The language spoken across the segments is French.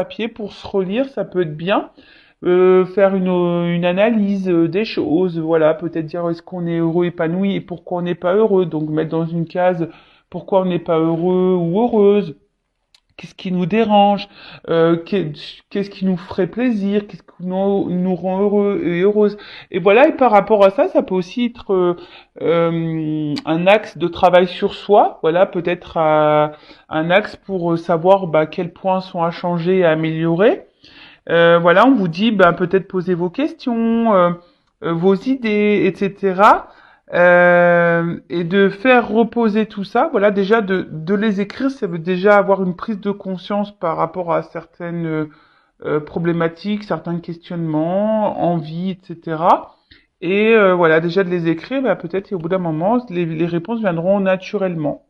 papier pour se relire, ça peut être bien. Faire une analyse des choses, voilà, peut-être dire est-ce qu'on est heureux, épanoui et pourquoi on n'est pas heureux, donc mettre dans une case pourquoi on n'est pas heureux ou heureuse, qu'est-ce qui nous dérange, qu'est-ce qui nous ferait plaisir, qu'est-ce qui nous rend heureux et heureuse. Et voilà, et par rapport à ça, ça peut aussi être un axe de travail sur soi, voilà, peut-être un axe pour savoir quels points sont à changer et à améliorer. Voilà, on vous dit peut-être poser vos questions, vos idées, etc. Et de faire reposer tout ça, voilà, déjà de les écrire, ça veut déjà avoir une prise de conscience par rapport à certaines problématiques, certains questionnements, envies, etc. Et voilà, déjà de les écrire, peut-être et au bout d'un moment, les réponses viendront naturellement.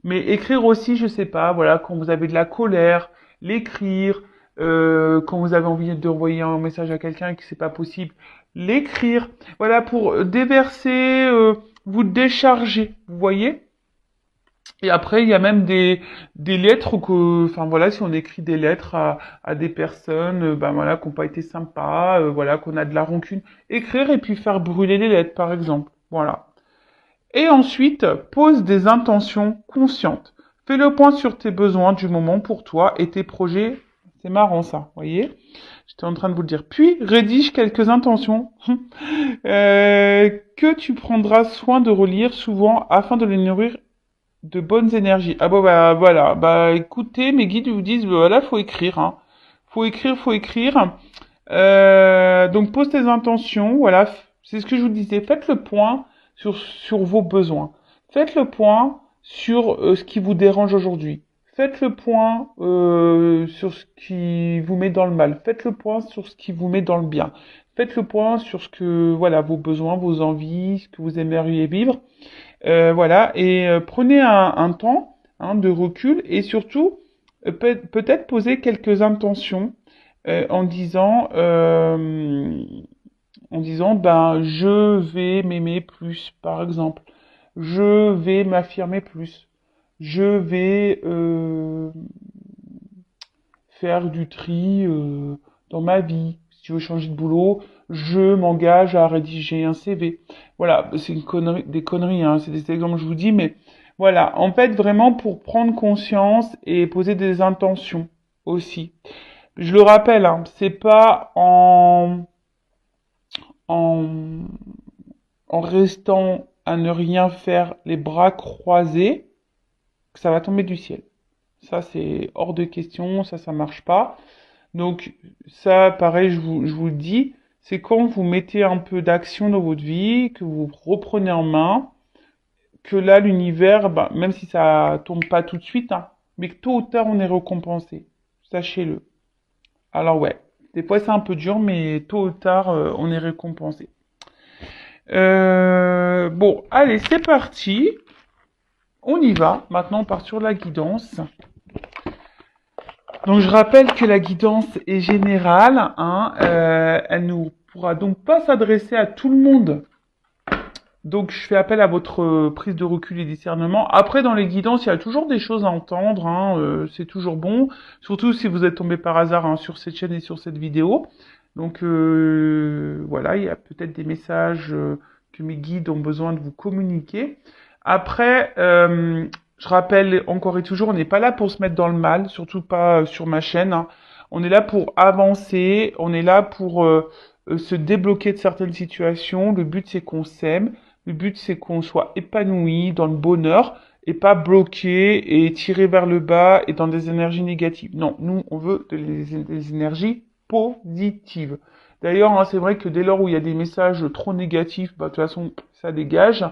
Mais écrire aussi, je sais pas, voilà, quand vous avez de la colère, l'écrire, quand vous avez envie de envoyer un message à quelqu'un et que c'est pas possible, l'écrire, voilà, pour déverser, vous décharger, vous voyez? Et après, il y a même des lettres que, enfin voilà, si on écrit des lettres à des personnes, voilà, qui n'ont pas été sympas, voilà, qu'on a de la rancune, écrire et puis faire brûler les lettres, par exemple, voilà. Et ensuite, pose des intentions conscientes. Fais le point sur tes besoins du moment pour toi et tes projets. C'est marrant ça, vous voyez? J'étais en train de vous le dire. Puis, rédige quelques intentions que tu prendras soin de relire souvent afin de les nourrir de bonnes énergies. Ah bon, voilà. Écoutez, mes guides vous disent, voilà, faut écrire. Hein. Faut écrire, faut écrire. Donc pose tes intentions, voilà, c'est ce que je vous disais, faites le point sur vos besoins. Faites le point sur ce qui vous dérange aujourd'hui. Faites le point sur ce qui vous met dans le mal. Faites le point sur ce qui vous met dans le bien. Faites le point sur ce que, voilà, vos besoins, vos envies, ce que vous aimeriez vivre. Voilà, et prenez un temps de recul et surtout, peut-être poser quelques intentions en disant je vais m'aimer plus par exemple, je vais m'affirmer plus, je vais faire du tri dans ma vie. Si je veux changer de boulot, je m'engage à rédiger un CV. Voilà, c'est une connerie, des conneries, hein, c'est des exemples que je vous dis, mais voilà, en fait vraiment pour prendre conscience et poser des intentions aussi. Je le rappelle, hein, c'est pas en, en restant à ne rien faire les bras croisés que ça va tomber du ciel. Ça, c'est hors de question, ça marche pas. Donc, ça, pareil, je vous le dis, c'est quand vous mettez un peu d'action dans votre vie, que vous reprenez en main, que là, l'univers, même si ça tombe pas tout de suite, hein, mais que tôt ou tard, on est récompensé. Sachez-le. Alors ouais, des fois c'est un peu dur, mais tôt ou tard, on est récompensé. Bon, allez, c'est parti. On y va. Maintenant, on part sur la guidance. Donc, je rappelle que la guidance est générale. Hein, elle ne pourra donc pas s'adresser à tout le monde. Donc, je fais appel à votre prise de recul et discernement. Après, dans les guidances, il y a toujours des choses à entendre. Hein, c'est toujours bon. Surtout si vous êtes tombé par hasard sur cette chaîne et sur cette vidéo. Donc, voilà, il y a peut-être des messages que mes guides ont besoin de vous communiquer. Après, je rappelle encore et toujours, on n'est pas là pour se mettre dans le mal, surtout pas sur ma chaîne. Hein. On est là pour avancer, on est là pour se débloquer de certaines situations. Le but, c'est qu'on s'aime. Le but, c'est qu'on soit épanoui dans le bonheur et pas bloqué et tiré vers le bas et dans des énergies négatives. Non, nous, on veut des énergies positives. D'ailleurs, hein, c'est vrai que dès lors où il y a des messages trop négatifs, de toute façon, ça dégage.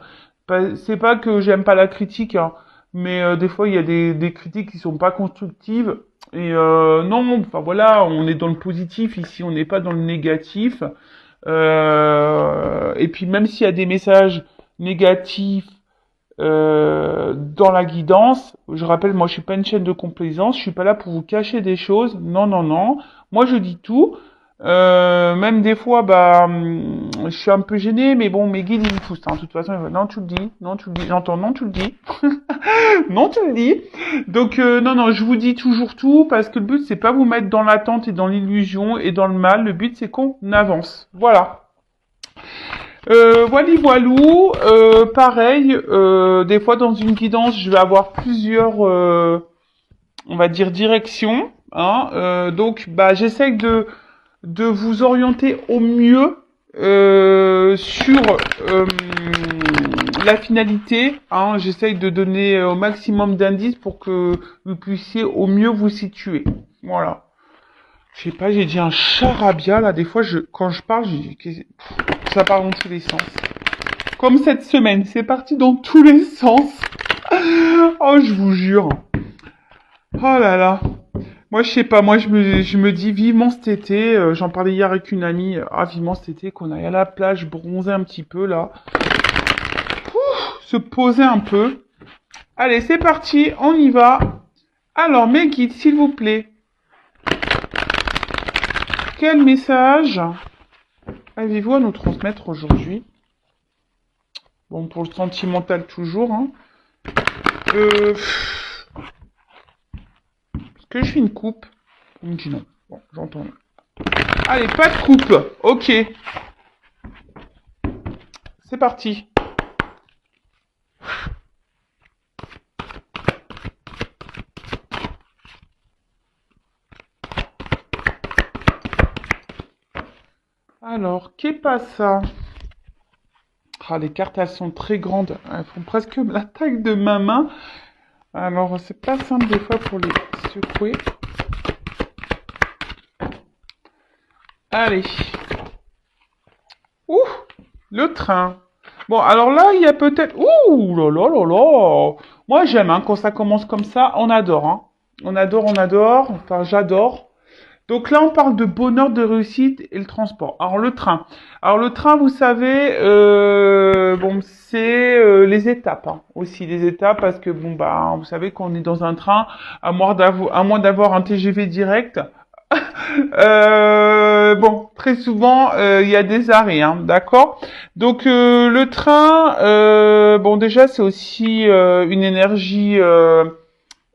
C'est pas que j'aime pas la critique, hein, mais des fois, il y a des critiques qui sont pas constructives. Et non, enfin voilà, on est dans le positif ici, on n'est pas dans le négatif. Et puis même s'il y a des messages négatifs dans la guidance, je rappelle, moi je suis pas une chaîne de complaisance, je suis pas là pour vous cacher des choses. Non, non, non. Moi je dis tout. Même des fois, bah, je suis un peu gênée, mais bon, mes guides, ils me poussent, hein. De toute façon, ils vont, non, tu le dis, non, tu le dis, j'entends, non, tu le dis, non, tu le dis. Donc, non, non, je vous dis toujours tout, parce que le but, c'est pas vous mettre dans l'attente et dans l'illusion et dans le mal. Le but, c'est qu'on avance. Voilà. Voilou, pareil, des fois, dans une guidance, je vais avoir plusieurs, on va dire, directions, hein. Donc, bah, j'essaie de vous orienter au mieux sur euh, la finalité. Hein. J'essaye de donner au maximum d'indices pour que vous puissiez au mieux vous situer. Voilà. Je sais pas, j'ai dit un charabia là. Des fois, quand je parle, ça part dans tous les sens. Comme cette semaine, c'est parti dans tous les sens. Oh, je vous jure. Oh là là. Moi, je sais pas, moi, je me dis vivement cet été, j'en parlais hier avec une amie, vivement cet été, qu'on aille à la plage, bronzer un petit peu, là, se poser un peu. Allez, c'est parti, on y va. Alors, mes guides, s'il vous plaît, quel message avez-vous à nous transmettre aujourd'hui? Bon, pour le sentimental, toujours, hein. Est-ce que je fais une coupe? On me dit non. Bon, j'entends. Allez, pas de coupe. Ok. C'est parti. Alors, qu'est pas ça? Ah, les cartes, elles sont très grandes. Elles font presque la taille de ma main. Alors, c'est pas simple des fois pour les secouer. Allez. Ouh, le train. Bon, alors là, il y a peut-être... Ouh, là là là là. Moi, j'aime, hein, quand ça commence comme ça, on adore, hein. On adore, on adore. Enfin, j'adore. Donc là, on parle de bonheur, de réussite et le transport. Alors le train. Alors le train, vous savez, bon, c'est les étapes, hein, aussi les étapes parce que bon bah, vous savez qu'on est dans un train, à moins d'avoir un TGV direct. Bon, très souvent, il y a des arrêts, hein, d'accord. Donc le train, bon déjà, c'est aussi une énergie.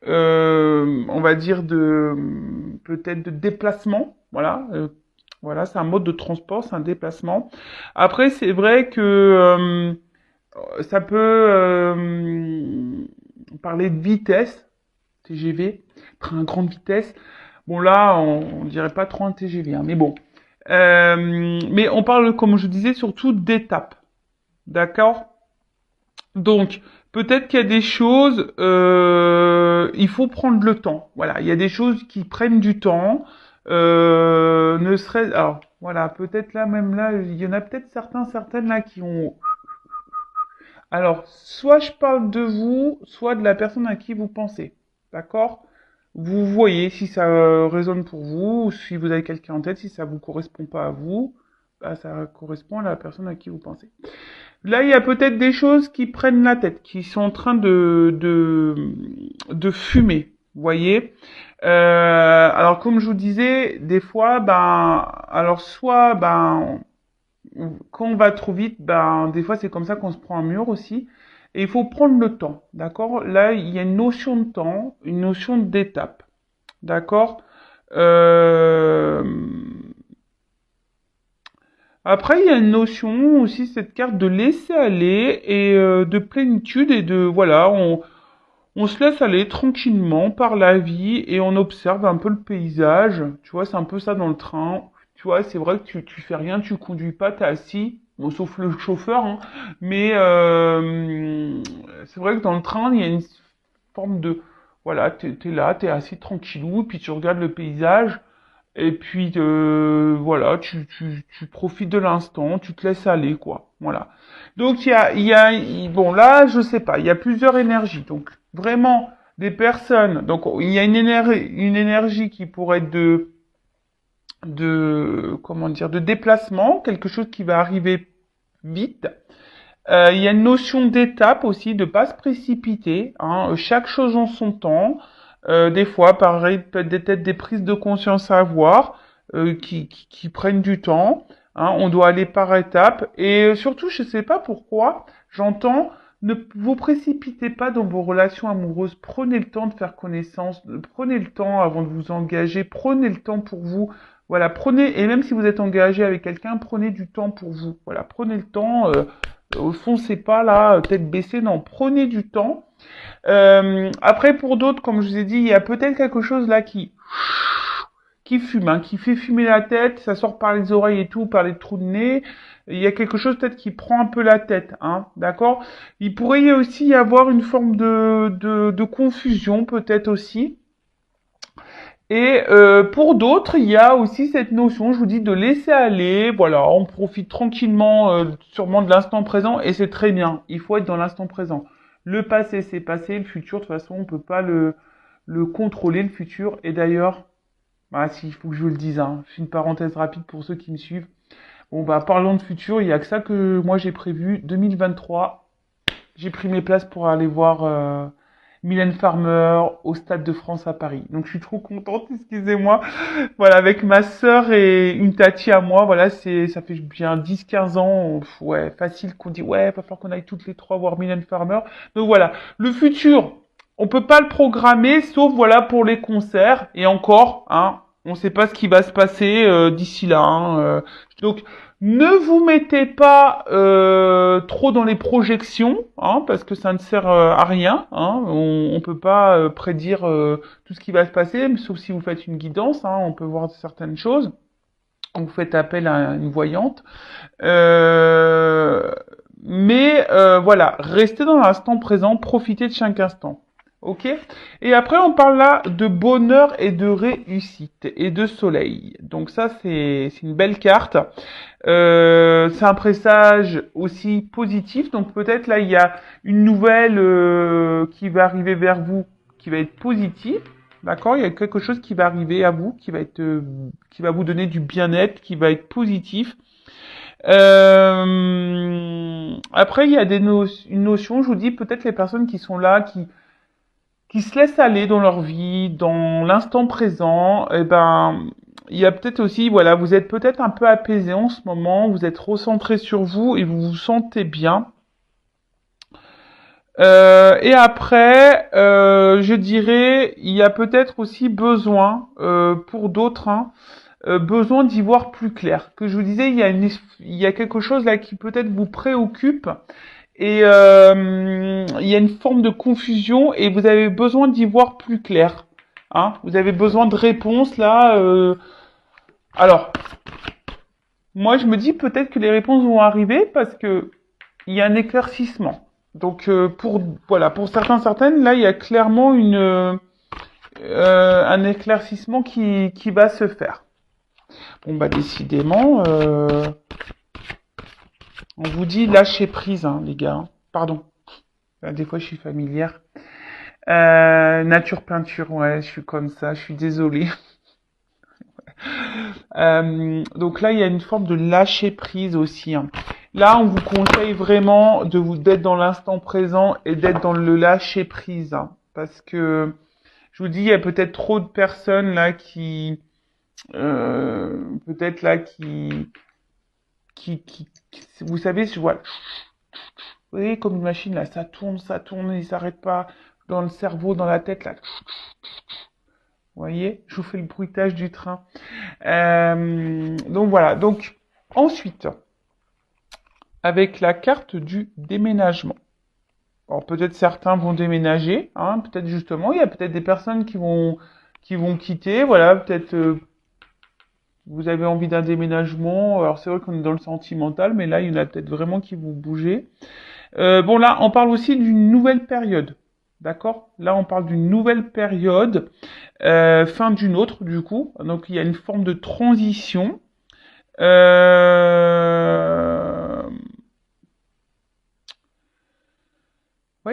On va dire peut-être de déplacement, voilà, voilà, c'est un mode de transport, c'est un déplacement. Après, c'est vrai que ça peut parler de vitesse, TGV, train à grande vitesse. Bon là, on dirait pas trop un TGV, hein, mais bon. Mais on parle, comme je disais, surtout d'étapes, d'accord? Donc, peut-être qu'il y a des choses, il faut prendre le temps. Voilà, il y a des choses qui prennent du temps. Ne serait, alors voilà, peut-être là même là, il y en a peut-être certaines là qui ont. Alors, soit je parle de vous, soit de la personne à qui vous pensez. D'accord? Vous voyez si ça résonne pour vous, ou si vous avez quelqu'un en tête, si ça vous correspond pas à vous, bah, ça correspond à la personne à qui vous pensez. Là, il y a peut-être des choses qui prennent la tête, qui sont en train de fumer, vous voyez. Alors, comme je vous disais, des fois, ben, alors soit, ben, quand on va trop vite, ben, des fois, c'est comme ça qu'on se prend un mur aussi. Et il faut prendre le temps, d'accord? Là, il y a une notion de temps, une notion d'étape, d'accord? Euh, Après, il y a une notion aussi, cette carte de laisser aller et de plénitude et de, voilà, on se laisse aller tranquillement par la vie et on observe un peu le paysage. Tu vois, c'est un peu ça dans le train. Tu vois, c'est vrai que tu fais rien, tu conduis pas, t'es assis. Bon, sauf le chauffeur, hein. Mais c'est vrai que dans le train, il y a une forme de, voilà, t'es là, t'es assis tranquillou, puis tu regardes le paysage. Et puis voilà, tu profites de l'instant, tu te laisses aller, quoi. Voilà. Donc bon là, je sais pas, il y a plusieurs énergies. Donc vraiment des personnes. Donc il y a une énergie qui pourrait être de comment dire, de déplacement, quelque chose qui va arriver vite. Il y a une notion d'étape aussi, de pas se précipiter, hein, chaque chose en son temps. Des fois, pareil, peut-être des prises de conscience à avoir. qui prennent du temps. Hein, on doit aller par étapes. Et surtout, je sais pas pourquoi, j'entends, ne vous précipitez pas dans vos relations amoureuses. Prenez le temps de faire connaissance. Prenez le temps avant de vous engager. Prenez le temps pour vous. Voilà, prenez, et même si vous êtes engagé avec quelqu'un, prenez du temps pour vous. Voilà, prenez le temps. Foncez pas là, tête baissée. Non, prenez du temps. Après, pour d'autres, comme je vous ai dit, il y a peut-être quelque chose là qui fume, hein, qui fait fumer la tête, ça sort par les oreilles et tout, par les trous de nez. Il y a quelque chose peut-être qui prend un peu la tête, hein, d'accord? Il pourrait y aussi y avoir une forme de confusion, peut-être aussi. Et pour d'autres, il y a aussi cette notion, je vous dis, de laisser aller. Voilà, on profite tranquillement, sûrement de l'instant présent, et c'est très bien. Il faut être dans l'instant présent. Le passé, c'est passé. Le futur, de toute façon, on peut pas le contrôler, le futur. Et d'ailleurs, ah si, il faut que je vous le dise, hein. Je fais une parenthèse rapide pour ceux qui me suivent. Bon, bah, parlons de futur, il y a que ça que moi j'ai prévu. 2023, j'ai pris mes places pour aller voir Mylène Farmer au Stade de France à Paris. Donc je suis trop contente, excusez-moi. Voilà, avec ma sœur et une tati à moi, voilà, ça fait bien 10-15 ans, ouais, facile qu'on dit, ouais, va falloir qu'on aille toutes les trois voir Mylène Farmer. Donc voilà, le futur, on peut pas le programmer, sauf voilà pour les concerts, et encore, hein, on sait pas ce qui va se passer d'ici là, hein, donc ne vous mettez pas trop dans les projections, hein, parce que ça ne sert à rien. Hein. On peut pas prédire tout ce qui va se passer, sauf si vous faites une guidance. Hein, on peut voir certaines choses. Vous faites appel à une voyante. Euh, mais voilà, restez dans l'instant présent, profitez de chaque instant. Ok? Et après, on parle là de bonheur et de réussite et de soleil. Donc ça, c'est une belle carte. C'est un présage aussi positif. Donc peut-être là, il y a une nouvelle qui va arriver vers vous, qui va être positive. D'accord? Il y a quelque chose qui va arriver à vous, qui va vous donner du bien-être, qui va être positif. Après, il y a une notion, je vous dis, peut-être les personnes qui sont là, qui se laissent aller dans leur vie, dans l'instant présent, eh ben, il y a peut-être aussi, voilà, vous êtes peut-être un peu apaisé en ce moment, vous êtes recentré sur vous et vous vous sentez bien. Et après, je dirais, il y a peut-être aussi besoin, pour d'autres, hein, besoin d'y voir plus clair. Que je vous disais, il y a quelque chose là qui peut-être vous préoccupe et il y a une forme de confusion et vous avez besoin d'y voir plus clair. Hein, vous avez besoin de réponses là. Alors, moi je me dis peut-être que les réponses vont arriver parce que il y a un éclaircissement. Donc pour voilà, pour certaines, là il y a clairement un éclaircissement qui va se faire. Bon bah décidément, on vous dit lâcher prise, hein, les gars. Pardon. Des fois je suis familière. Nature peinture, ouais, je suis comme ça, je suis désolée. Donc là, il y a une forme de lâcher prise aussi. Hein. Là, on vous conseille vraiment d'être dans l'instant présent et d'être dans le lâcher prise, hein, parce que je vous dis, il y a peut-être trop de personnes là peut-être là vous savez, je vois, vous voyez comme une machine là, ça tourne, il s'arrête pas dans le cerveau, dans la tête là. Vous voyez, je vous fais le bruitage du train. Donc voilà. Donc ensuite, avec la carte du déménagement. Alors peut-être certains vont déménager, hein, peut-être justement, il y a peut-être des personnes qui vont quitter, voilà, peut-être vous avez envie d'un déménagement. Alors c'est vrai qu'on est dans le sentimental, mais là il y en a peut-être vraiment qui vont bouger. Bon là, on parle aussi d'une nouvelle période. D'accord? Là, on parle d'une nouvelle période, fin d'une autre, du coup. Donc, il y a une forme de transition. Ouais,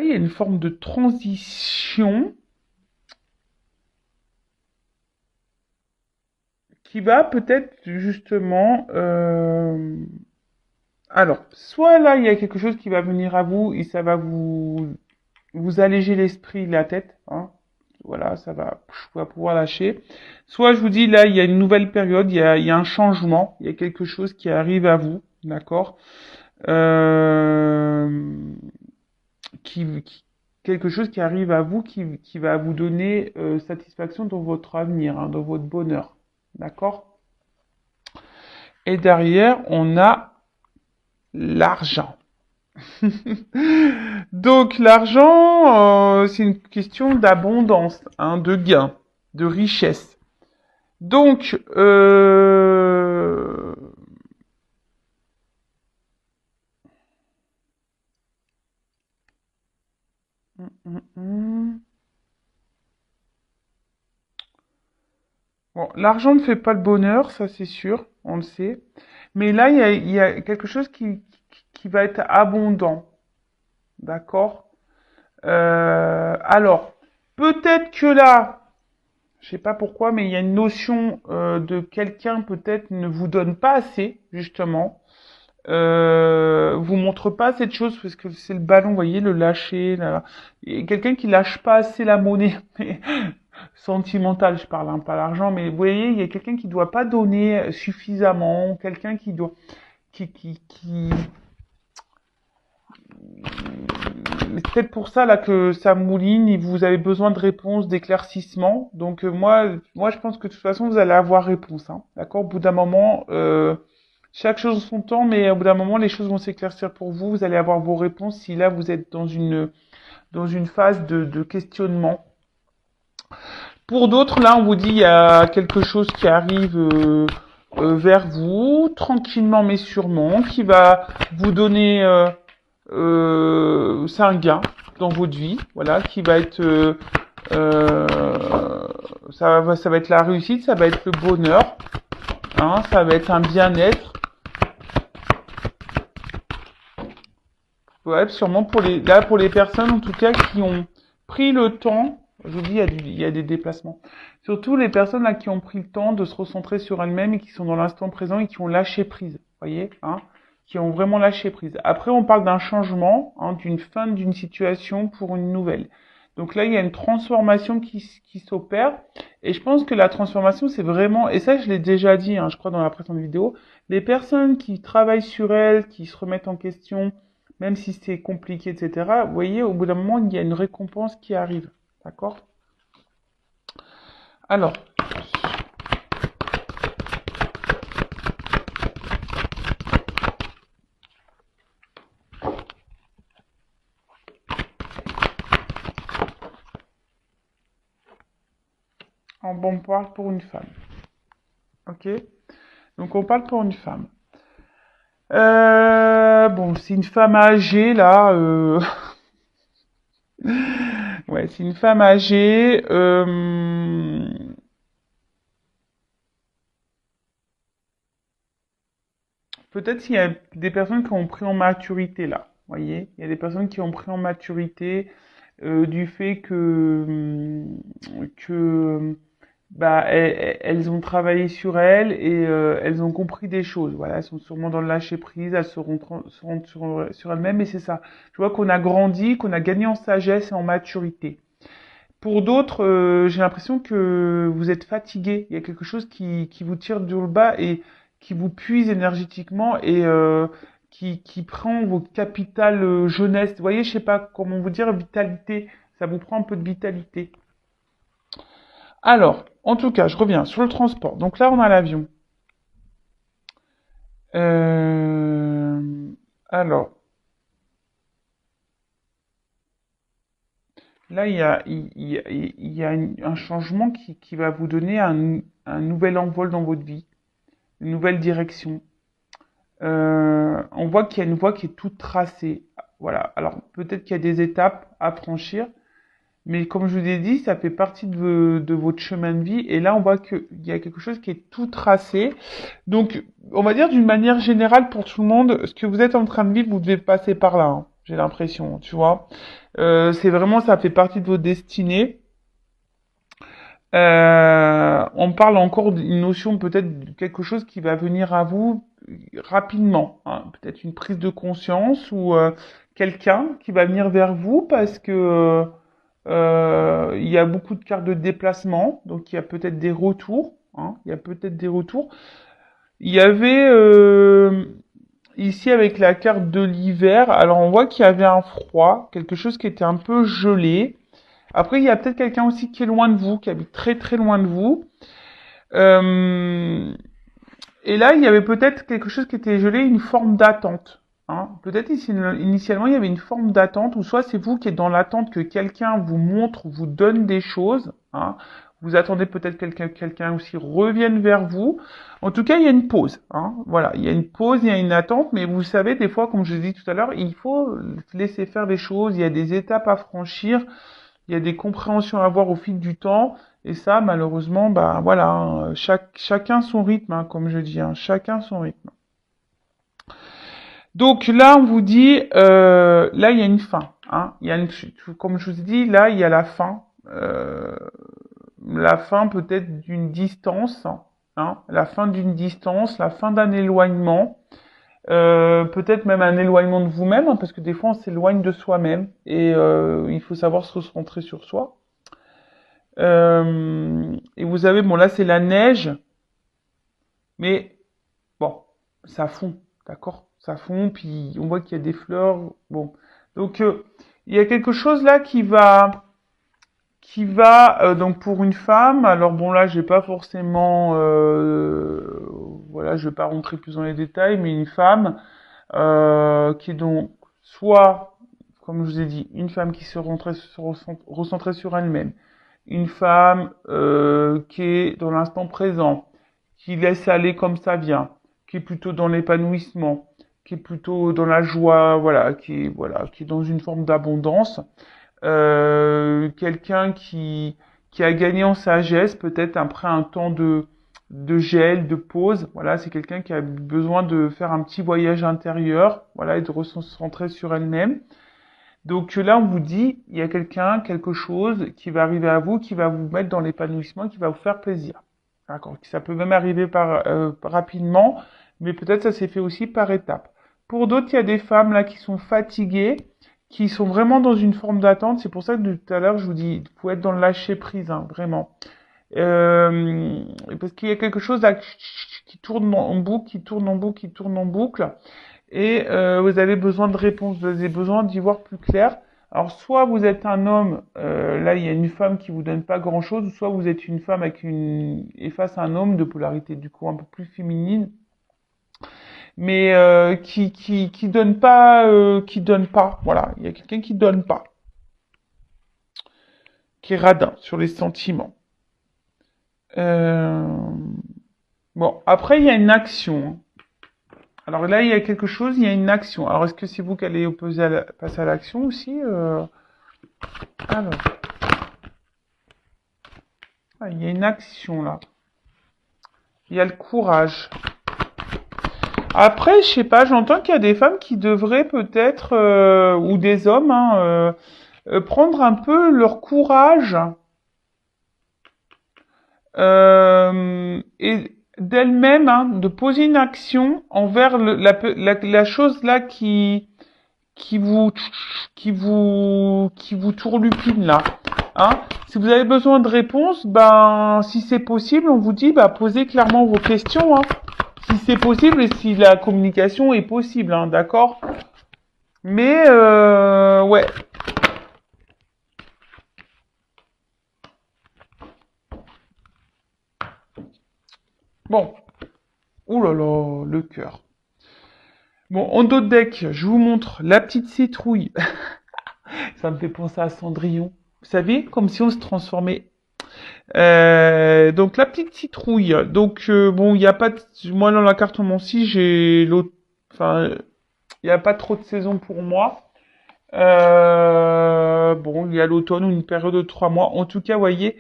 il y a une forme de transition qui va peut-être justement... Alors, soit là, il y a quelque chose qui va venir à vous et ça va vous alléger l'esprit, la tête, hein. voilà, je vais pouvoir lâcher. Soit je vous dis là, il y a une nouvelle période, il y a un changement, il y a quelque chose qui arrive à vous, d'accord, euh, quelque chose qui arrive à vous qui va vous donner satisfaction dans votre avenir, hein, dans votre bonheur, d'accord. Et derrière, on a l'argent. Donc l'argent, c'est une question d'abondance, hein, de gain, de richesse. Donc, bon, l'argent ne fait pas le bonheur, ça c'est sûr, on le sait. Mais là, il y a quelque chose qui va être abondant, d'accord? Alors, peut-être que là, je sais pas pourquoi, mais il y a une notion de quelqu'un peut-être ne vous donne pas assez, justement. Vous montre pas cette chose parce que c'est le ballon, vous voyez, le lâcher. Là. Et quelqu'un qui lâche pas assez la monnaie, sentimentale, je parle, hein, pas l'argent, mais vous voyez, il y a quelqu'un qui doit pas donner suffisamment, quelqu'un qui doit, qui, c'est peut-être pour ça là que ça mouline et vous avez besoin de réponses, d'éclaircissements. Donc moi je pense que de toute façon vous allez avoir réponse, hein, d'accord. Au bout d'un moment, chaque chose en son temps, mais au bout d'un moment les choses vont s'éclaircir pour vous. Vous allez avoir vos réponses si là vous êtes dans une phase de questionnement. Pour d'autres, là on vous dit il y a quelque chose qui arrive vers vous, tranquillement mais sûrement, qui va vous donner c'est un gain dans votre vie, voilà, qui va être ça va être la réussite, ça va être le bonheur, hein, ça va être un bien-être. Ouais, sûrement pour les là pour les personnes en tout cas qui ont pris le temps, je vous dis il y a des déplacements. Surtout les personnes là qui ont pris le temps de se recentrer sur elles-mêmes et qui sont dans l'instant présent et qui ont lâché prise, voyez, hein, qui ont vraiment lâché prise. Après on parle d'un changement, hein, d'une fin d'une situation pour une nouvelle. Donc là il y a une transformation qui s'opère et je pense que la transformation c'est vraiment, et ça je l'ai déjà dit, hein, je crois dans la précédente vidéo, les personnes qui travaillent sur elles, qui se remettent en question même si c'est compliqué, etc., vous voyez, au bout d'un moment, il y a une récompense qui arrive. D'accord? Alors, on parle pour une femme. Ok? Donc, on parle pour une femme. Bon, c'est une femme âgée, là. Ouais, c'est une femme âgée. Peut-être s'il y a des personnes qui ont pris en maturité, là. Vous voyez? Il y a des personnes qui ont pris en maturité du fait que bah, elles ont travaillé sur elles et elles ont compris des choses. Voilà, elles sont sûrement dans le lâcher prise, elles se rendent sur elles-mêmes. Et c'est ça. Je vois qu'on a grandi, qu'on a gagné en sagesse et en maturité. Pour d'autres, j'ai l'impression que vous êtes fatigué. Il y a quelque chose qui vous tire du bas et qui vous puise énergétiquement et qui prend vos capitales jeunesse. Vous voyez, je sais pas comment vous dire, vitalité. Ça vous prend un peu de vitalité. Alors, en tout cas, je reviens sur le transport. Donc là, on a l'avion. Euh, alors, là, il y a un changement qui va vous donner un nouvel envol dans votre vie, une nouvelle direction. On voit qu'il y a une voie qui est toute tracée. Voilà. Alors, peut-être qu'il y a des étapes à franchir, mais comme je vous ai dit, ça fait partie de votre chemin de vie. Et là, on voit qu'il y a quelque chose qui est tout tracé. Donc, on va dire d'une manière générale pour tout le monde, ce que vous êtes en train de vivre, vous devez passer par là, hein. J'ai l'impression, tu vois. C'est vraiment, ça fait partie de votre destinée. On parle encore d'une notion, peut-être de quelque chose qui va venir à vous rapidement, hein. Peut-être une prise de conscience ou quelqu'un qui va venir vers vous parce que Il y a beaucoup de cartes de déplacement, donc il y a peut-être des retours. Hein, il y a peut-être des retours. Il y avait ici avec la carte de l'hiver, alors on voit qu'il y avait un froid, quelque chose qui était un peu gelé. Après, il y a peut-être quelqu'un aussi qui est loin de vous, qui habite très très loin de vous. Euh, et là, il y avait peut-être quelque chose qui était gelé, une forme d'attente. Hein. Peut-être ici, initialement, il y avait une forme d'attente, ou soit c'est vous qui êtes dans l'attente que quelqu'un vous montre, vous donne des choses. Hein. Vous attendez peut-être que quelqu'un aussi revienne vers vous. En tout cas, il y a une pause. Hein. Voilà, il y a une pause, il y a une attente, mais vous savez, des fois, comme je l'ai dit tout à l'heure, il faut laisser faire les choses. Il y a des étapes à franchir, il y a des compréhensions à avoir au fil du temps. Et ça, malheureusement, bah voilà, hein, chacun son rythme, hein, comme je dis, hein, chacun son rythme. Donc là, on vous dit, là, il y a une fin. Hein, il y a une, comme je vous ai dit, là, il y a la fin peut-être d'une distance, hein, la fin d'une distance, la fin d'un éloignement, peut-être même un éloignement de vous-même, hein, parce que des fois, on s'éloigne de soi-même et il faut savoir se recentrer sur soi. Et vous avez, bon là c'est la neige, mais bon, ça fond, d'accord? Ça fond, puis on voit qu'il y a des fleurs, bon. Donc il y a quelque chose là qui va donc pour une femme. Alors bon là j'ai pas forcément, voilà, je vais pas rentrer plus dans les détails, mais une femme qui est donc soit, comme je vous ai dit, une femme qui se recentrait sur elle-même, une femme qui est dans l'instant présent, qui laisse aller comme ça vient, qui est plutôt dans l'épanouissement, qui est plutôt dans la joie, voilà, qui est dans une forme d'abondance, quelqu'un qui a gagné en sagesse, peut-être après un temps de gel, de pause. Voilà, c'est quelqu'un qui a besoin de faire un petit voyage intérieur, voilà, et de se recentrer sur elle-même. Donc là, on vous dit, il y a quelqu'un, quelque chose qui va arriver à vous, qui va vous mettre dans l'épanouissement, qui va vous faire plaisir. D'accord. Ça peut même arriver rapidement, mais peut-être ça s'est fait aussi par étapes. Pour d'autres, il y a des femmes là qui sont fatiguées, qui sont vraiment dans une forme d'attente. C'est pour ça que tout à l'heure, je vous dis, il faut être dans le lâcher prise, hein, vraiment. Parce qu'il y a quelque chose là qui tourne en boucle, qui tourne en boucle, qui tourne en boucle et vous avez besoin de réponses, vous avez besoin d'y voir plus clair. Alors soit vous êtes un homme, là il y a une femme qui vous donne pas grand chose, soit vous êtes une femme et face à un homme de polarité du coup un peu plus féminine, mais qui donne pas, voilà, il y a quelqu'un qui donne pas, qui est radin sur les sentiments. Euh, Bon, après il y a une action. Hein. Alors là, il y a quelque chose, il y a une action. Alors, est-ce que c'est vous qui allez passer à l'action aussi Alors, il y a une action là. Il y a le courage. Après, je sais pas, j'entends qu'il y a des femmes qui devraient peut-être, ou des hommes, hein, prendre un peu leur courage et d'elles-mêmes, hein, de poser une action envers la chose là qui vous qui vous tourlupine là. Hein. Si vous avez besoin de réponses, ben si c'est possible, on vous dit bah posez clairement vos questions. Hein. Si c'est possible et si la communication est possible, hein, d'accord. Mais ouais. Bon. Ouh là là, le cœur. Bon, en dos de deck, je vous montre la petite citrouille. Ça me fait penser à Cendrillon. Vous savez, comme si on se transformait. Donc la petite citrouille. Donc bon, il y a pas moi dans la carte Moncy, j'ai l'autre enfin il y a pas trop de saison pour moi. Bon, il y a l'automne ou une période de 3 mois. En tout cas, vous voyez,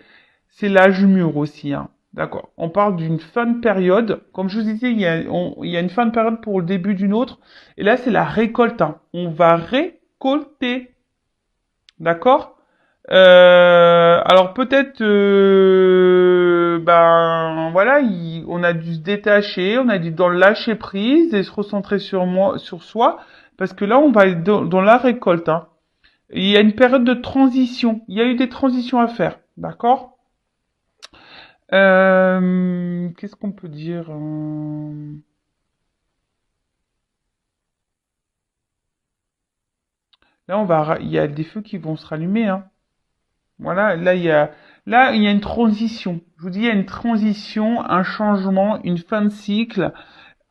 c'est l'âge mûr aussi. Hein. D'accord. On parle d'une fin de période. Comme je vous disais, il y a une fin de période pour le début d'une autre. Et là, c'est la récolte. Hein. On va récolter. D'accord. Alors peut-être, ben voilà, on a dû se détacher, on a dû dans le lâcher prise et se recentrer sur moi, sur soi, parce que là on va être dans la récolte. Hein. Il y a une période de transition. Il y a eu des transitions à faire, d'accord? Qu'est-ce qu'on peut dire? Là, il y a des feux qui vont se rallumer, hein. Voilà, là, il y a une transition. Je vous dis, il y a une transition, un changement, une fin de cycle.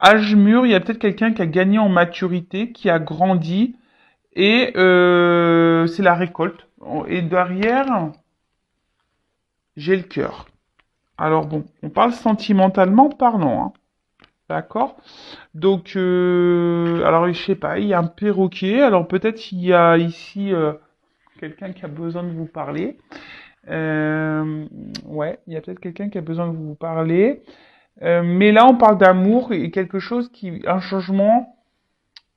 Âge mûr, il y a peut-être quelqu'un qui a gagné en maturité, qui a grandi, et c'est la récolte. Et derrière, j'ai le cœur. Alors bon, on parle sentimentalement parlant, hein. D'accord? Donc, alors je sais pas, il y a un perroquet. Alors peut-être il y a ici quelqu'un qui a besoin de vous parler. Euh, ouais, il y a peut-être quelqu'un qui a besoin de vous parler. Mais là, on parle d'amour et quelque chose un changement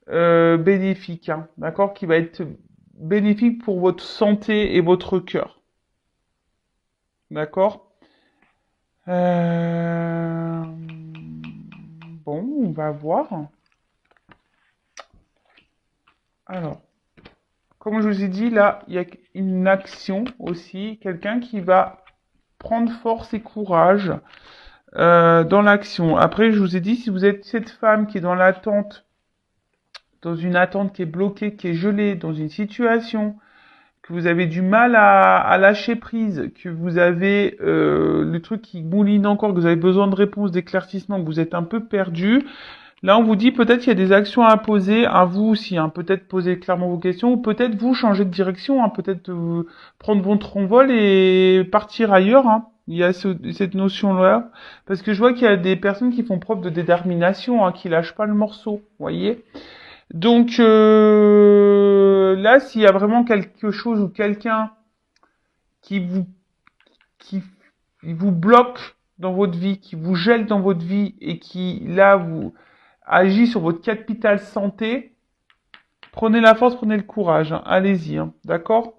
bénéfique, hein, d'accord, qui va être bénéfique pour votre santé et votre cœur, d'accord. Euh, Bon, on va voir. Alors, comme je vous ai dit, là, il y a une action aussi, quelqu'un qui va prendre force et courage dans l'action. Après, je vous ai dit, si vous êtes cette femme qui est dans l'attente, dans une attente qui est bloquée, qui est gelée, dans une situation, que vous avez du mal à lâcher prise, que vous avez le truc qui mouline encore, que vous avez besoin de réponses, d'éclaircissements, que vous êtes un peu perdu, là on vous dit peut-être qu'il y a des actions à poser à vous aussi, hein. Peut-être poser clairement vos questions, ou peut-être vous changer de direction, hein. Peut-être prendre votre envol et partir ailleurs, hein. Il y a cette notion-là, parce que je vois qu'il y a des personnes qui font preuve de détermination, hein, qui lâchent pas le morceau, vous voyez. Donc là, s'il y a vraiment quelque chose ou quelqu'un qui vous qui vous bloque dans votre vie, qui vous gèle dans votre vie et qui là vous agit sur votre capital santé, prenez la force, prenez le courage, hein. Allez-y, hein. D'accord.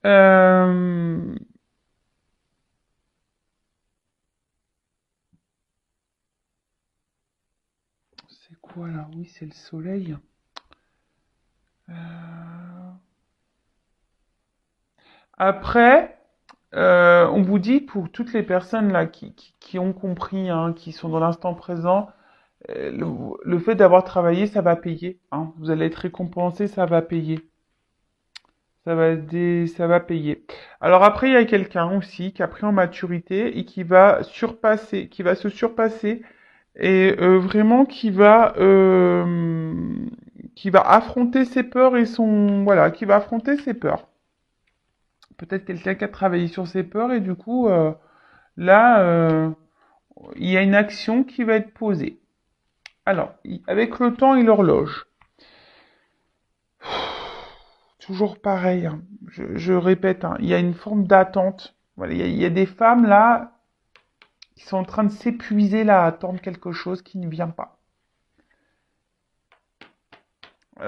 euh... C'est quoi là? Oui, c'est le soleil. Euh... Après, on vous dit pour toutes les personnes là qui ont compris, hein, qui sont dans l'instant présent, le fait d'avoir travaillé, ça va payer, hein. Vous allez être récompensé, ça va payer. Ça va payer. Alors après, il y a quelqu'un aussi qui a pris en maturité et qui va se surpasser et vraiment qui va affronter ses peurs et voilà, qui va affronter ses peurs. Peut-être quelqu'un qui a travaillé sur ses peurs et du coup, là, il y a une action qui va être posée. Alors, avec le temps et l'horloge, toujours pareil, hein. Je répète, hein, il y a une forme d'attente. Voilà, il y a des femmes là qui sont en train de s'épuiser là à attendre quelque chose qui ne vient pas.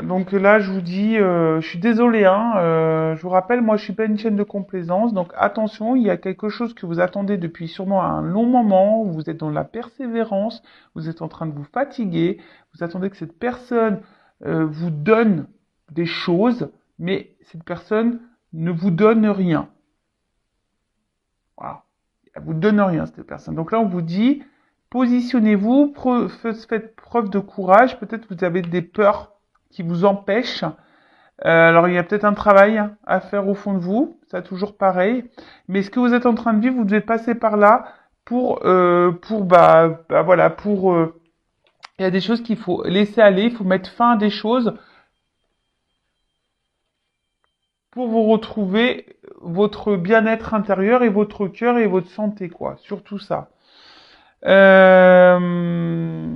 Donc là, je vous dis, je suis désolé, hein, je vous rappelle, moi, je suis pas une chaîne de complaisance, donc attention, il y a quelque chose que vous attendez depuis sûrement un long moment, où vous êtes dans la persévérance, vous êtes en train de vous fatiguer, vous attendez que cette personne vous donne des choses, mais cette personne ne vous donne rien. Voilà. Elle vous donne rien, cette personne. Donc là, on vous dit, positionnez-vous, faites preuve de courage. Peut-être que vous avez des peurs qui vous empêchent. Alors, il y a peut-être un travail à faire au fond de vous. Ça, toujours pareil. Mais ce que vous êtes en train de vivre, vous devez passer par là voilà, il y a des choses qu'il faut laisser aller. Il faut mettre fin à des choses pour vous retrouver votre bien-être intérieur et votre cœur et votre santé, quoi. Surtout ça. Euh,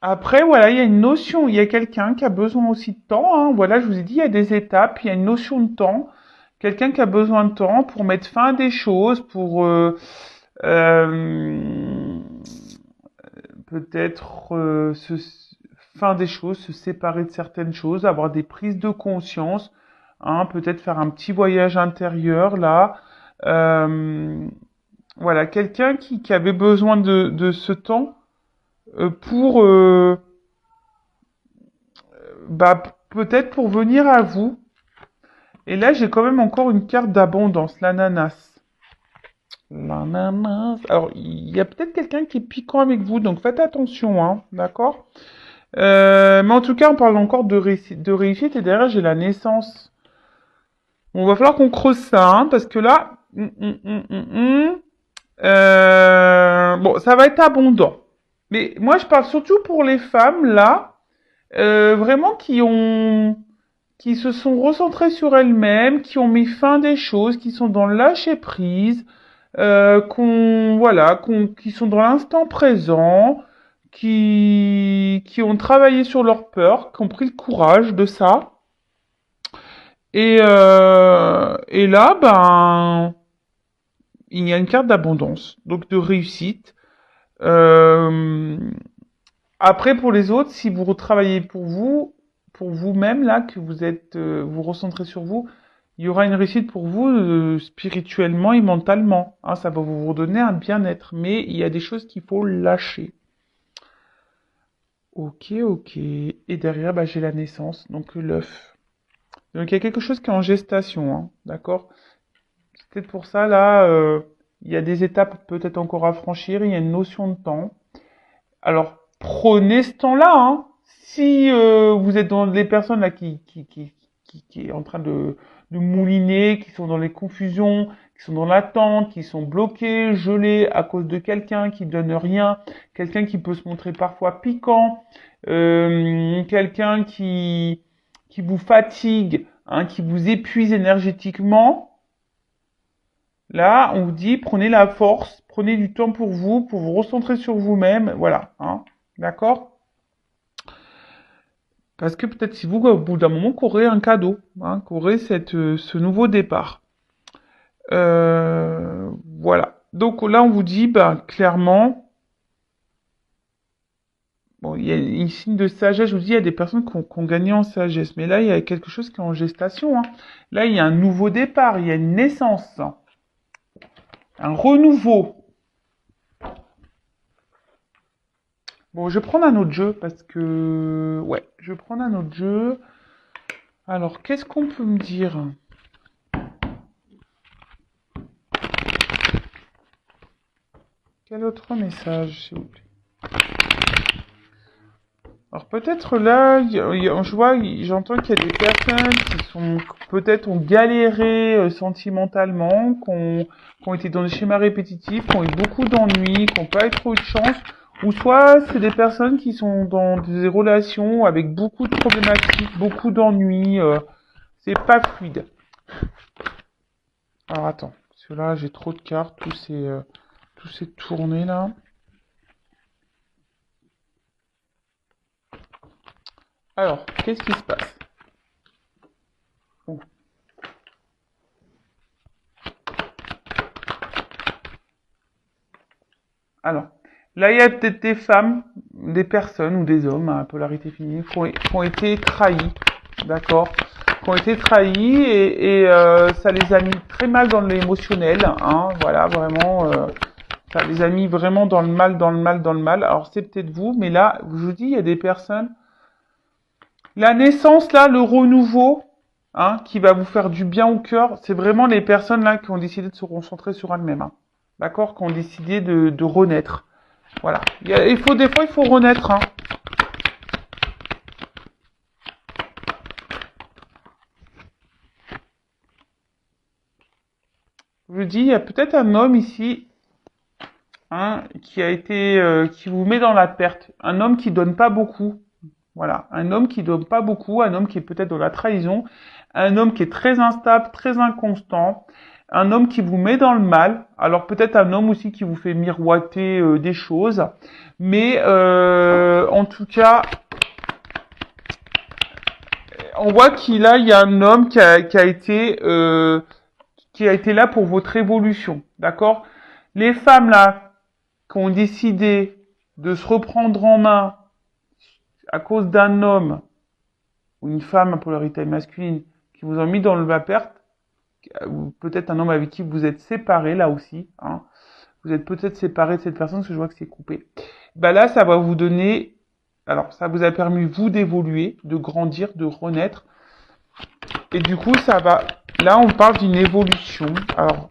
Après, voilà, il y a une notion, il y a quelqu'un qui a besoin aussi de temps, hein. Voilà, je vous ai dit, il y a des étapes, il y a une notion de temps. Quelqu'un qui a besoin de temps pour mettre fin à des choses, pour euh, peut-être fin des choses, se séparer de certaines choses, avoir des prises de conscience, hein, peut-être faire un petit voyage intérieur là. Euh, voilà, quelqu'un qui avait besoin de ce temps pour bah, peut-être pour venir à vous. Et là, j'ai quand même encore une carte d'abondance, l'ananas. L'ananas. Alors, il y a peut-être quelqu'un qui est piquant avec vous, donc faites attention, hein, d'accord? Mais en tout cas, on parle encore de réussite, et derrière, j'ai la naissance. On va falloir qu'on creuse ça, hein, parce que là, bon, ça va être abondant. Mais moi, je parle surtout pour les femmes, là, vraiment qui se sont recentrées sur elles-mêmes, qui ont mis fin des choses, qui sont dans le lâcher prise, qui sont dans l'instant présent, qui ont travaillé sur leur peur, qui ont pris le courage de ça. Et là, ben, il y a une carte d'abondance, donc de réussite. Euh, Après, pour les autres, si vous retravaillez pour vous-même, là, que vous êtes, vous recentrez sur vous, il y aura une réussite pour vous, spirituellement et mentalement. Hein, ça va vous redonner un bien-être. Mais il y a des choses qu'il faut lâcher. Ok, ok. Et derrière, bah, j'ai la naissance, donc l'œuf. Donc il y a quelque chose qui est en gestation, hein, d'accord? C'est peut-être pour ça, là, il y a des étapes peut-être encore à franchir, il y a une notion de temps. Alors, prenez ce temps-là, hein. Si vous êtes dans les personnes là qui est en train de mouliner, qui sont dans les confusions, qui sont dans l'attente, qui sont bloqués, gelés à cause de quelqu'un qui donne rien, quelqu'un qui peut se montrer parfois piquant, quelqu'un qui vous fatigue, hein, qui vous épuise énergétiquement. Là, on vous dit, prenez la force, prenez du temps pour vous recentrer sur vous-même, voilà, hein, d'accord? Parce que peut-être si vous, au bout d'un moment, qu'aurez un cadeau, hein, qu'aurez ce nouveau départ. Voilà. Donc là, on vous dit, ben, clairement, bon, il y a une signe de sagesse, je vous dis, il y a des personnes qui ont gagné en sagesse, mais là, il y a quelque chose qui est en gestation, hein. Là, il y a un nouveau départ, il y a une naissance, un renouveau. Bon, je vais prendre un autre jeu parce que... Ouais, je vais prendre un autre jeu. Alors, qu'est-ce qu'on peut me dire? Quel autre message, s'il vous plaît? Alors, peut-être là, je vois, j'entends qu'il y a des personnes qui sont peut-être ont galéré sentimentalement, qui ont été dans des schémas répétitifs, qui ont eu beaucoup d'ennuis, qui n'ont pas eu trop de chance. Ou soit c'est des personnes qui sont dans des relations avec beaucoup de problématiques, beaucoup d'ennuis. C'est pas fluide. Alors attends, parce que là j'ai trop de cartes, tout s'est tourné là. Alors, qu'est-ce qui se passe? Bon. Alors, là il y a peut-être des femmes, des personnes ou des hommes à polarité féminine qui ont été trahis, d'accord? Qui ont été trahis et ça les a mis très mal dans l'émotionnel, hein, voilà, vraiment, ça les a mis vraiment dans le mal, dans le mal, dans le mal. Alors c'est peut-être vous, mais là, je vous dis, il y a des personnes. La naissance, là, le renouveau, hein, qui va vous faire du bien au cœur, c'est vraiment les personnes là qui ont décidé de se concentrer sur elles-mêmes, hein. D'accord? Qui ont décidé de renaître. Voilà. Des fois, il faut renaître, hein. Je vous dis, il y a peut-être un homme ici, hein, qui vous met dans la perte. Un homme qui donne pas beaucoup. Voilà, un homme qui donne pas beaucoup, un homme qui est peut-être dans la trahison, un homme qui est très instable, très inconstant, un homme qui vous met dans le mal. Alors peut-être un homme aussi qui vous fait miroiter des choses, mais en tout cas, on voit qu'il il y a un homme qui a été là pour votre évolution, d'accord? Les femmes là qui ont décidé de se reprendre en main à cause d'un homme ou une femme à polarité masculine qui vous ont mis dans le va-perte, ou peut-être un homme avec qui vous êtes séparé là aussi, vous êtes peut-être séparé de cette personne parce que je vois que c'est coupé. Bah là, ça va vous donner Alors, ça vous a permis, vous, d'évoluer, de grandir, de renaître. Et du coup, ça va... Là, on parle d'une évolution. Alors,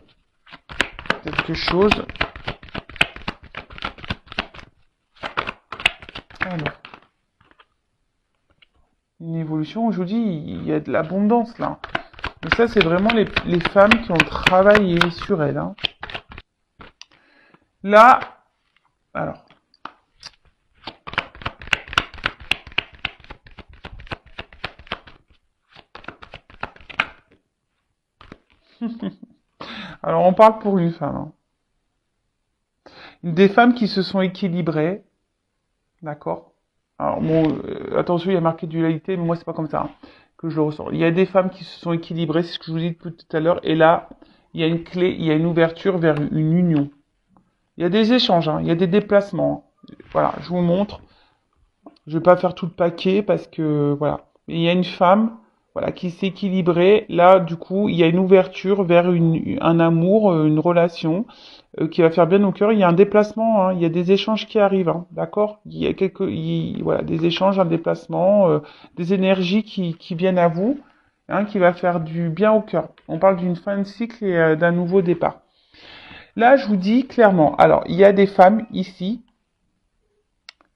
quelque chose... Alors, une évolution, je vous dis, il y a de l'abondance, là. Mais ça, c'est vraiment les femmes qui ont travaillé sur elles. Hein. Là, alors... Alors, on parle pour une femme. Hein. Des femmes qui se sont équilibrées, d'accord. Alors, bon, attention, il y a marqué dualité, mais moi, c'est pas comme ça hein, que je le ressens. Il y a des femmes qui se sont équilibrées, c'est ce que je vous dis depuis tout à l'heure, et là, il y a une clé, il y a une ouverture vers une union. Il y a des échanges, hein, il y a des déplacements. Voilà, je vous montre. Je vais pas faire tout le paquet parce que voilà. Il y a une femme, voilà, qui s'est équilibrée. Là, du coup, il y a une ouverture vers un amour, une relation qui va faire bien au cœur. Il y a un déplacement, hein, il y a des échanges qui arrivent, hein, d'accord. Il y a voilà, des échanges, un déplacement, des énergies qui viennent à vous, hein, qui va faire du bien au cœur. On parle d'une fin de cycle et d'un nouveau départ. Là, je vous dis clairement. Alors, il y a des femmes ici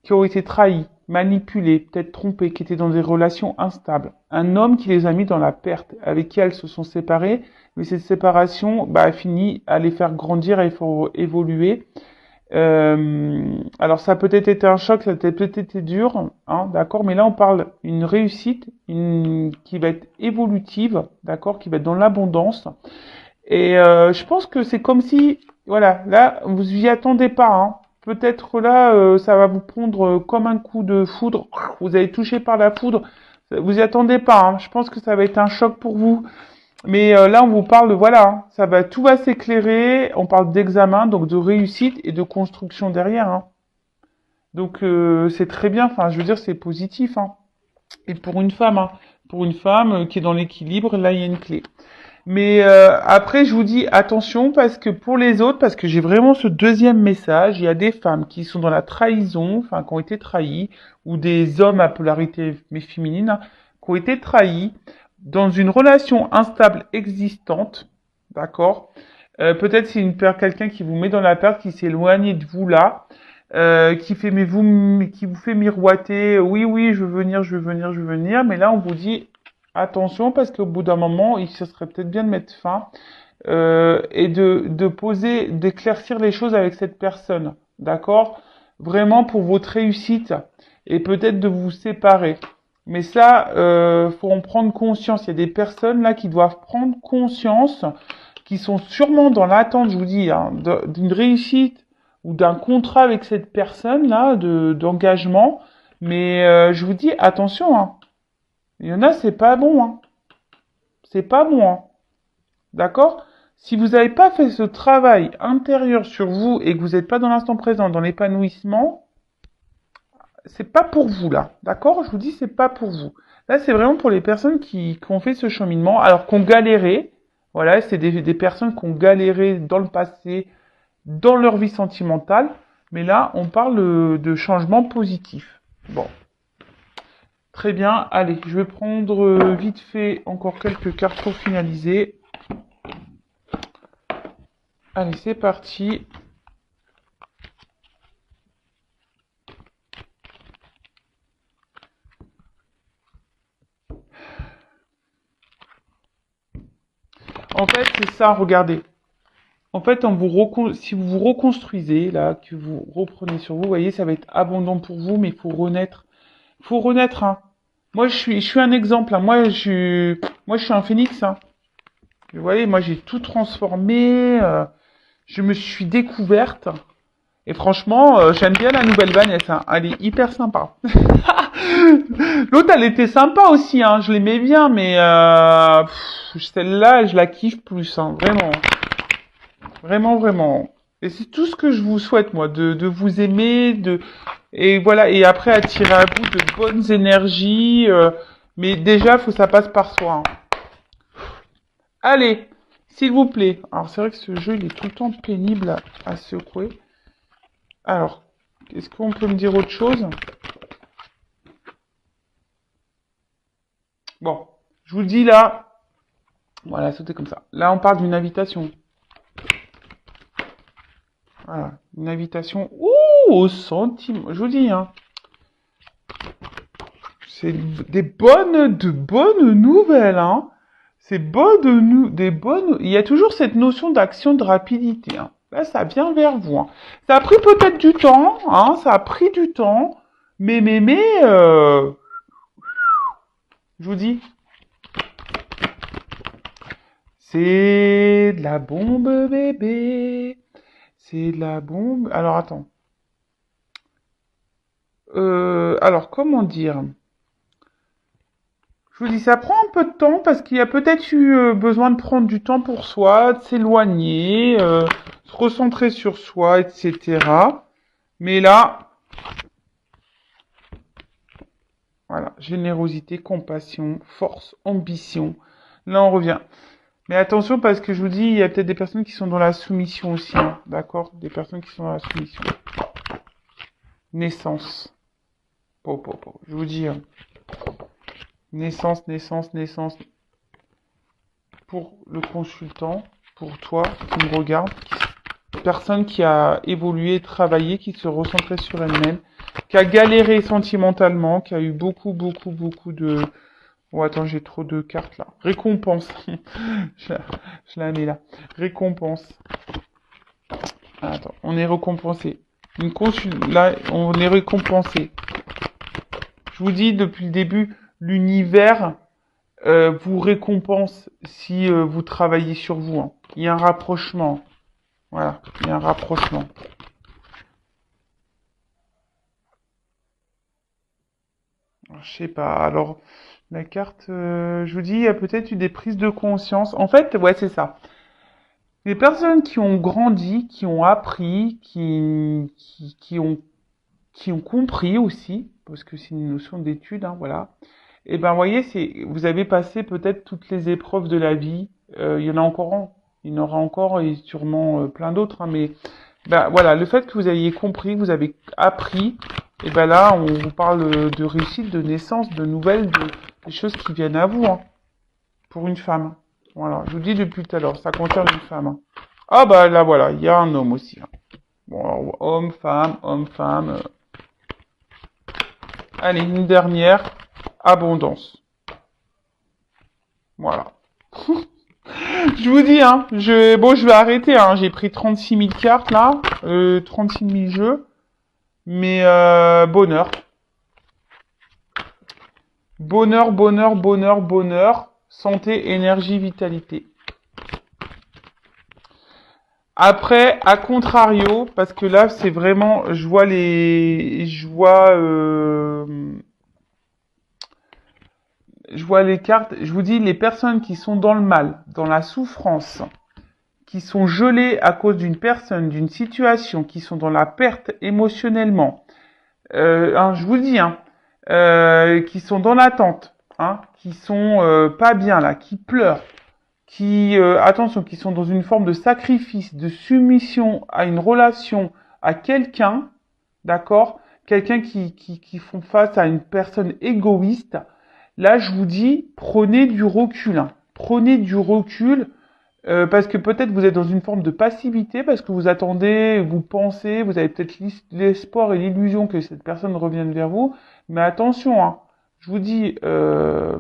qui ont été trahis, manipulés, peut-être trompés, qui étaient dans des relations instables. Un homme qui les a mis dans la perte, avec qui elles se sont séparées, mais cette séparation a fini à les faire grandir et évoluer. Alors ça a peut-être été un choc, ça a peut-être été dur, hein, d'accord, mais là on parle d'une réussite qui va être évolutive, d'accord, qui va être dans l'abondance. Et je pense que c'est comme si, voilà, là, vous y attendez pas, hein. Peut-être là, ça va vous prendre comme un coup de foudre. Vous allez toucher par la foudre. Vous y attendez pas, hein. Je pense que ça va être un choc pour vous. Mais là, on vous parle, voilà, hein, tout va s'éclairer. On parle d'examen, donc de réussite et de construction derrière. Hein. Donc c'est très bien. Enfin, je veux dire, c'est positif. Hein. Et pour une femme qui est dans l'équilibre, là, il y a une clé. Mais après, je vous dis attention parce que pour les autres, parce que j'ai vraiment ce deuxième message, il y a des femmes qui sont dans la trahison, enfin qui ont été trahies, ou des hommes à polarité féminine hein, qui ont été trahis dans une relation instable existante, d'accord. Peut-être c'est quelqu'un qui vous met dans la perte, qui s'est éloigné de vous là, qui vous fait miroiter, oui oui, je veux venir, je veux venir, je veux venir, mais là on vous dit attention parce qu'au bout d'un moment, il se serait peut-être bien de mettre fin et de poser, d'éclaircir les choses avec cette personne, d'accord? Vraiment pour votre réussite et peut-être de vous séparer. Mais ça, faut en prendre conscience. Il y a des personnes là qui doivent prendre conscience, qui sont sûrement dans l'attente, je vous dis, hein, d'une réussite ou d'un contrat avec cette personne là, d'engagement. Mais je vous dis attention, hein. Il y en a, c'est pas bon, hein. C'est pas bon, hein. D'accord? Si vous n'avez pas fait ce travail intérieur sur vous et que vous n'êtes pas dans l'instant présent, dans l'épanouissement, c'est pas pour vous, là. D'accord? Je vous dis, c'est pas pour vous. Là, c'est vraiment pour les personnes qui ont fait ce cheminement, alors qu'on galérait. Voilà, c'est des personnes qui ont galéré dans le passé, dans leur vie sentimentale. Mais là, on parle de changement positif. Bon. Très bien, allez, je vais prendre vite fait encore quelques cartes pour finaliser. Allez, c'est parti. En fait, c'est ça, regardez. En fait, si vous vous reconstruisez, là, que vous reprenez sur vous, vous voyez, ça va être abondant pour vous, mais il faut renaître. Il faut renaître, hein. Moi, je suis un exemple, hein. Moi, je suis un phénix, hein. Vous voyez, moi, j'ai tout transformé. Je me suis découverte. Et franchement, j'aime bien la nouvelle Vanessa. Hein. Elle est hyper sympa. L'autre, elle était sympa aussi. Hein. Je l'aimais bien, mais celle-là, je la kiffe plus. Hein. Vraiment. Vraiment, vraiment. Et c'est tout ce que je vous souhaite, moi, de vous aimer, et voilà, et après attirer à vous de bonnes énergies. Mais déjà, faut que ça passe par soi. Hein. Allez, s'il vous plaît. Alors, c'est vrai que ce jeu, il est tout le temps pénible à secouer. Alors, est-ce qu'on peut me dire autre chose? Bon, je vous le dis là. Voilà, sautez comme ça. Là, on parle d'une invitation. Voilà, une invitation. Ouh, au centime. Je vous dis, hein. C'est de bonnes nouvelles, hein. C'est des bonnes. Il y a toujours cette notion d'action, de rapidité, hein. Là, ça vient vers vous, hein. Ça a pris peut-être du temps, hein. Ça a pris du temps, mais, je vous dis, c'est de la bombe, bébé. C'est de la bombe. Alors, attends. Alors, comment dire? Je vous dis, ça prend un peu de temps parce qu'il y a peut-être eu besoin de prendre du temps pour soi, de s'éloigner, se recentrer sur soi, etc. Mais là, voilà, générosité, compassion, force, ambition. Là, on revient. Mais attention parce que je vous dis, il y a peut-être des personnes qui sont dans la soumission aussi, hein, d'accord? Des personnes qui sont dans la soumission. Naissance. Je vous dis, hein, naissance. Pour le consultant, pour toi qui me regarde, personne qui a évolué, travaillé, qui se recentrait sur elle-même, qui a galéré sentimentalement, qui a eu beaucoup de... Oh attends, j'ai trop de cartes là. Récompense. je la mets là. Récompense. Ah, attends, on est récompensé. Là, on est récompensé. Je vous dis depuis le début, l'univers vous récompense si vous travaillez sur vous, hein. Il y a un rapprochement. Voilà, il y a un rapprochement. Alors, je sais pas. Alors, la carte, je vous dis, il y a peut-être eu des prises de conscience. En fait, ouais, c'est ça. Les personnes qui ont grandi, qui ont appris, qui ont compris aussi, parce que c'est une notion d'étude, hein, voilà. Et ben, vous voyez, vous avez passé peut-être toutes les épreuves de la vie. Il y en a encore un. Il y en aura encore et sûrement plein d'autres, hein, mais ben voilà, le fait que vous ayez compris, que vous avez appris, et ben là, on vous parle de réussite, de naissance, de nouvelles, des choses qui viennent à vous, hein, pour une femme. Voilà, je vous dis depuis tout à l'heure, ça concerne une femme, hein. Ah bah là voilà, il y a un homme aussi, hein. Bon, alors, homme, femme. Allez, une dernière, abondance. Voilà. Je vous dis, hein, je vais arrêter, hein, j'ai pris 36 000 cartes là, 36 000 jeux, mais bonheur. Bonheur, santé, énergie, vitalité. Après, à contrario, parce que là, c'est vraiment, je vois les cartes, je vous dis, les personnes qui sont dans le mal, dans la souffrance, qui sont gelées à cause d'une personne, d'une situation, qui sont dans la perte émotionnellement, hein, je vous le dis, hein, qui sont dans l'attente, hein, qui sont pas bien là, qui pleurent, attention, qui sont dans une forme de sacrifice, de soumission à une relation, à quelqu'un, d'accord, quelqu'un qui font face à une personne égoïste. Là, je vous dis, prenez du recul, hein. Prenez du recul, parce que peut-être vous êtes dans une forme de passivité, parce que vous attendez, vous pensez, vous avez peut-être l'espoir et l'illusion que cette personne revienne vers vous. Mais attention, hein, je vous dis, je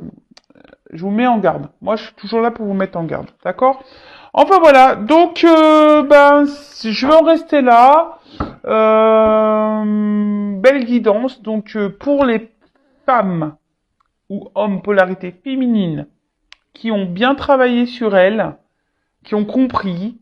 vous mets en garde. Moi, je suis toujours là pour vous mettre en garde, d'accord? Enfin voilà, donc je vais en rester là. Belle guidance. Donc pour les femmes ou hommes polarité féminine qui ont bien travaillé sur elles, qui ont compris,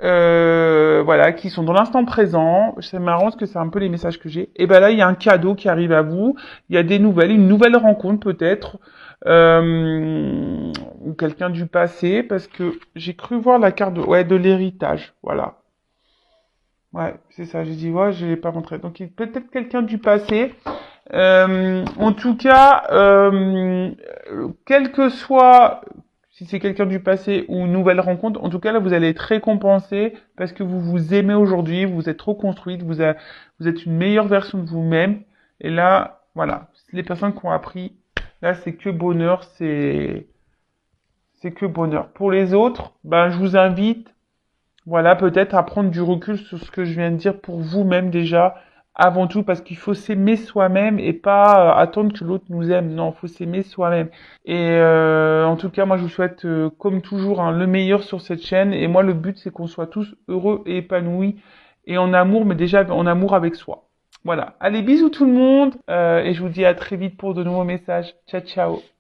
voilà, qui sont dans l'instant présent. C'est marrant parce que c'est un peu les messages que j'ai. Et ben là, il y a un cadeau qui arrive à vous. Il y a des nouvelles, une nouvelle rencontre peut-être, ou quelqu'un du passé, parce que j'ai cru voir la carte de l'héritage. Voilà. Ouais, c'est ça. J'ai dit ouais, je l'ai pas montré. Donc peut-être quelqu'un du passé. En tout cas, quel que soit si c'est quelqu'un du passé ou une nouvelle rencontre, en tout cas là vous allez être récompensé parce que vous vous aimez aujourd'hui, vous êtes reconstruite, vous êtes une meilleure version de vous-même. Et là, voilà, les personnes qui ont appris, Là, c'est que bonheur, c'est que bonheur. Pour les autres, ben, je vous invite, voilà, peut-être à prendre du recul sur ce que je viens de dire pour vous-même déjà, avant tout, parce qu'il faut s'aimer soi-même et pas attendre que l'autre nous aime. Non, il faut s'aimer soi-même. Et en tout cas, moi, je vous souhaite, comme toujours, hein, le meilleur sur cette chaîne. Et moi, le but, c'est qu'on soit tous heureux et épanouis et en amour, mais déjà en amour avec soi. Voilà. Allez, bisous tout le monde, et je vous dis à très vite pour de nouveaux messages. Ciao, ciao.